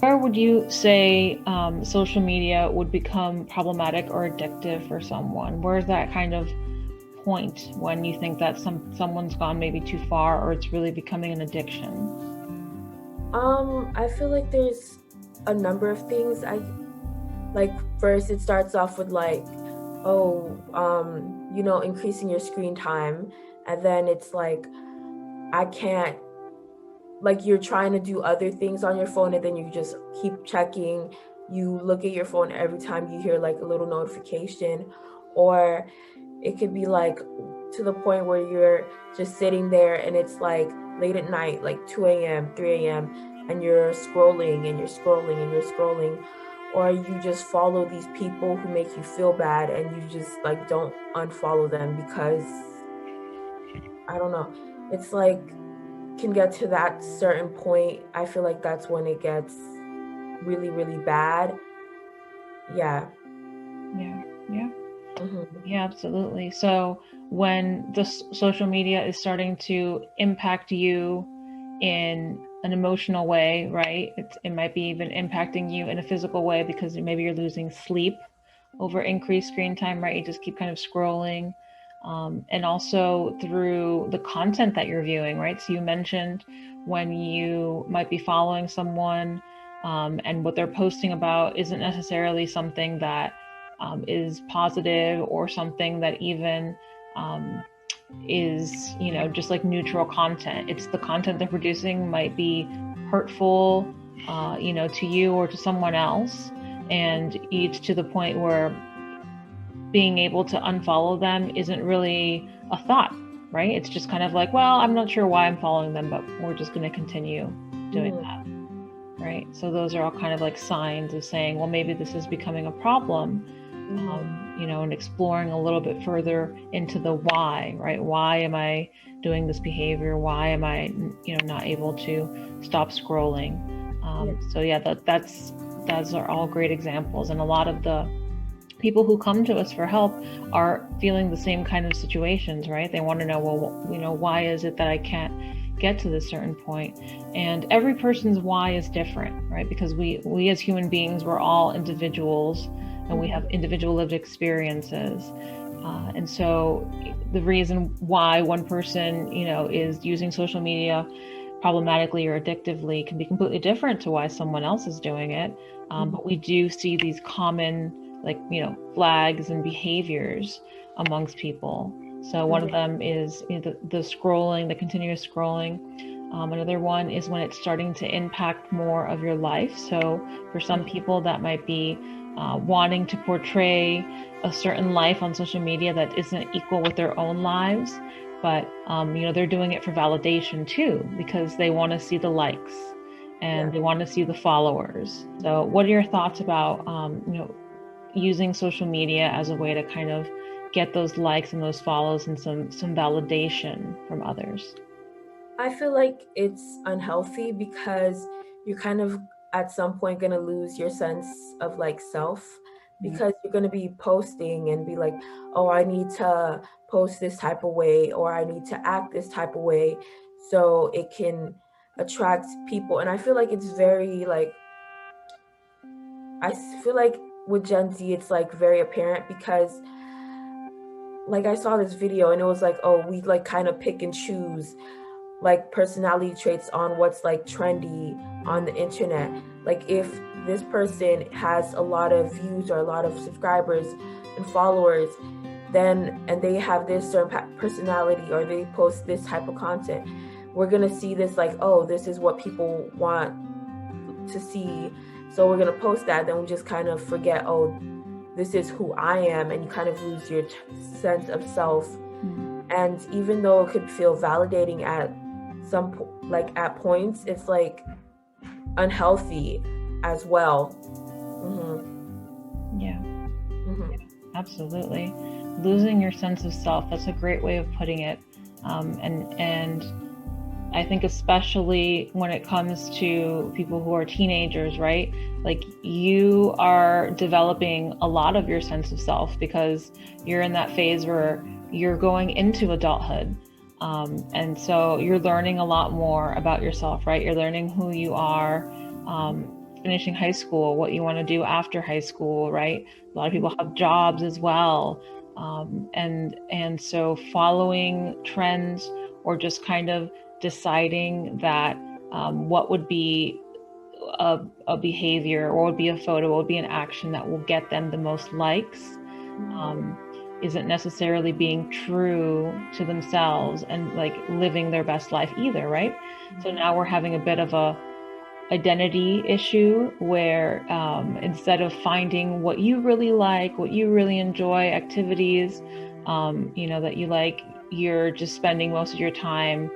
Where would you say social media would become problematic or addictive for someone? Where's that kind of point when you think that someone's gone maybe too far, or it's really becoming an addiction? I feel like there's a number of things. First it starts off with increasing your screen time, and then it's like I can't, like, you're trying to do other things on your phone and then you just keep checking. You look at your phone every time you hear like a little notification, or it could be like to the point where you're just sitting there and it's like late at night, like 2 a.m., 3 a.m., and you're scrolling and you're scrolling and you're scrolling, or you just follow these people who make you feel bad and you just like don't unfollow them because I don't know. It's like can get to that certain point. I feel like that's when it gets really, really bad. Yeah. Yeah, yeah. Mm-hmm. Yeah, absolutely. So when the social media is starting to impact you in an emotional way, right? It might be even impacting you in a physical way because maybe you're losing sleep over increased screen time, right? You just keep kind of scrolling. And also through the content that you're viewing, right? So you mentioned when you might be following someone and what they're posting about isn't necessarily something that is positive or something that even is, just like neutral content. It's the content they're producing might be hurtful, to you or to someone else. And it's to the point where being able to unfollow them isn't really a thought, right? It's just kind of like, well, I'm not sure why I'm following them, but we're just going to continue doing that, right? So those are all kind of like signs of saying, well, maybe this is becoming a problem, and exploring a little bit further into the why, right? Why am I doing this behavior? Why am I, not able to stop scrolling? So yeah, those are all great examples. And a lot of the people who come to us for help are feeling the same kind of situations, right? They want to know, well, why is it that I can't get to this certain point? And every person's why is different, right? Because we as human beings, we're all individuals and we have individual lived experiences. And so the reason why one person, is using social media problematically or addictively can be completely different to why someone else is doing it. But we do see these common, flags and behaviors amongst people. So one of them is the scrolling, the continuous scrolling. Another one is when it's starting to impact more of your life. So for some people that might be wanting to portray a certain life on social media that isn't equal with their own lives, but they're doing it for validation too, because they want to see the likes and they want to see the followers. So what are your thoughts about using social media as a way to kind of get those likes and those follows and some validation from others? I feel like it's unhealthy because you're kind of at some point going to lose your sense of like self, because you're going to be posting and be like, oh, I need to post this type of way, or I need to act this type of way so it can attract people. And I feel like it's very like, I feel like with Gen Z, it's like very apparent because like I saw this video and it was like, oh, we like kind of pick and choose like personality traits on what's like trendy on the internet. Like if this person has a lot of views or a lot of subscribers and followers, then and they have this certain personality or they post this type of content, we're gonna see this like, oh, this is what people want to see, so we're gonna post that. Then we just kind of forget, oh, this is who I am, and you kind of lose your sense of self. Mm. And even though it could feel validating at at points, it's like unhealthy as well. Yeah. Mm-hmm. Yeah, absolutely. Losing your sense of self, that's a great way of putting it. And I think especially when it comes to people who are teenagers, right? Like, you are developing a lot of your sense of self because you're in that phase where you're going into adulthood. And so you're learning a lot more about yourself, right? You're learning who you are, finishing high school, what you want to do after high school, right? A lot of people have jobs as well. And so following trends, or just kind of deciding that what would be a behavior, or would be a photo, or would be an action that will get them the most likes, isn't necessarily being true to themselves and like living their best life either, right? So now we're having a bit of a identity issue where instead of finding what you really like, what you really enjoy, activities that you like, you're just spending most of your time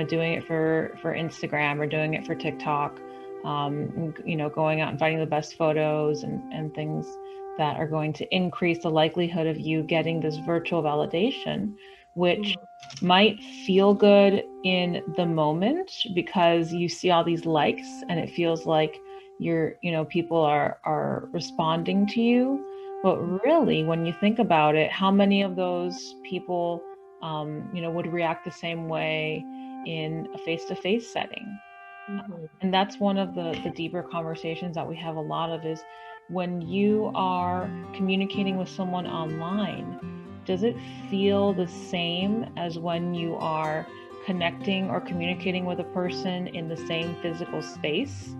doing it for Instagram, or doing it for TikTok, going out and finding the best photos and things that are going to increase the likelihood of you getting this virtual validation, which might feel good in the moment because you see all these likes and it feels like people are responding to you. But really, when you think about it, how many of those people would react the same way in a face-to-face setting? And that's one of the deeper conversations that we have a lot of, is when you are communicating with someone online, does it feel the same as when you are connecting or communicating with a person in the same physical space?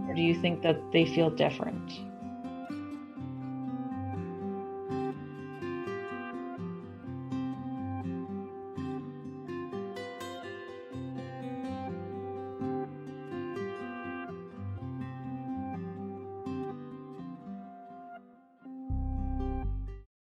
Or do you think that they feel different?